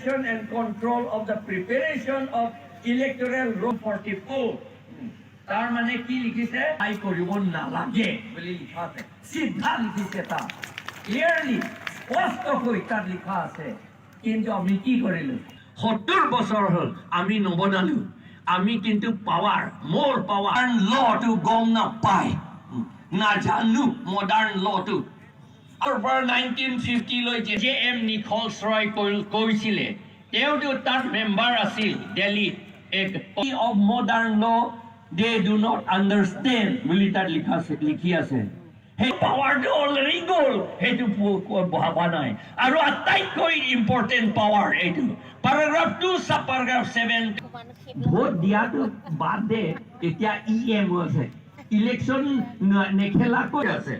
direction and control of the preparation of electoral roll 44. তার মানে কি লিখিছে আই কৰিব নালাগে বুলি লিখা আছে সিদ্ধা লিখিছে তা ক্লিয়ারলি স্পষ্টকৈ তাত লিখা আছে কিন্তু আমি কি কৰিলো 70 বছৰ হল আমি নবনালো আমি কিন্তু পাৱাৰ মোৰ পাৱাৰ লটো গম নাপায় না জানো মডাৰ্ণ লটো over 1950 লৈ যে এম নিকলছ ৰয় কৈছিলে তেওঁটো তাত মেম্বাৰ আছিল দিল্লী এক of modern law they do not understand military likhi ase hey power to already goal hey to bhaba nai aru attaikoi important power etu paragraph 2 sub paragraph 7 vote dia to bad de etia em ase election nekhela koi ase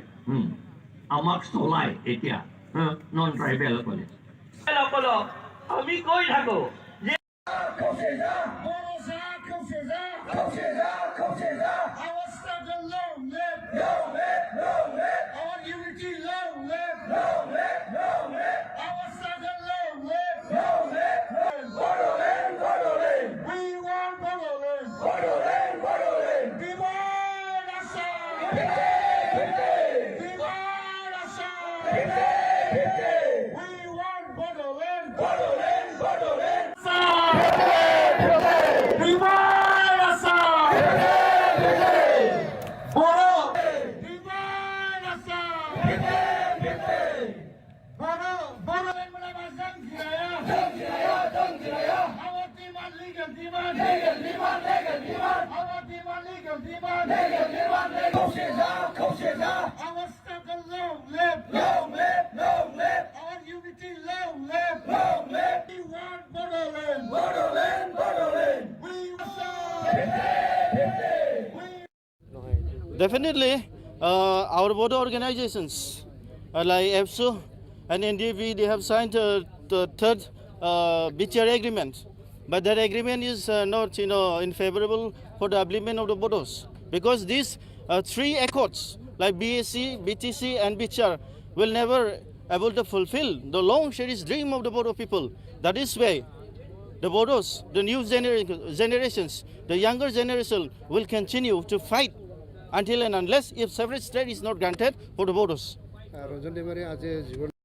amak solai etia non tribal kole kolo ami koi thako je Our struggle long live, long live, long live. Our unity long live, long live, long live. Our struggle long live, long live, long live. Bodoland, Bodoland. We want Bodoland, Bodoland, Bodoland. Demand Assam, demand Assam. We want Bodoland, Bodoland, Bodoland. Demand. Our struggle long live, long live, long live. Our unity long live, long live. We want Bodoland, Bodoland, Bodoland. We Definitely, our Bodo organizations like EFSO and NDV, they have signed the third BCR agreement. But that agreement is not, in favorable for the upliftment of the Bodos, because these three accords like BAC, BTC, and BCR will never able to fulfill the long cherished dream of the Bodo people. That is why the Bodos, the new generations, the younger generation will continue to fight until and unless if separate state is not granted for the Bodos.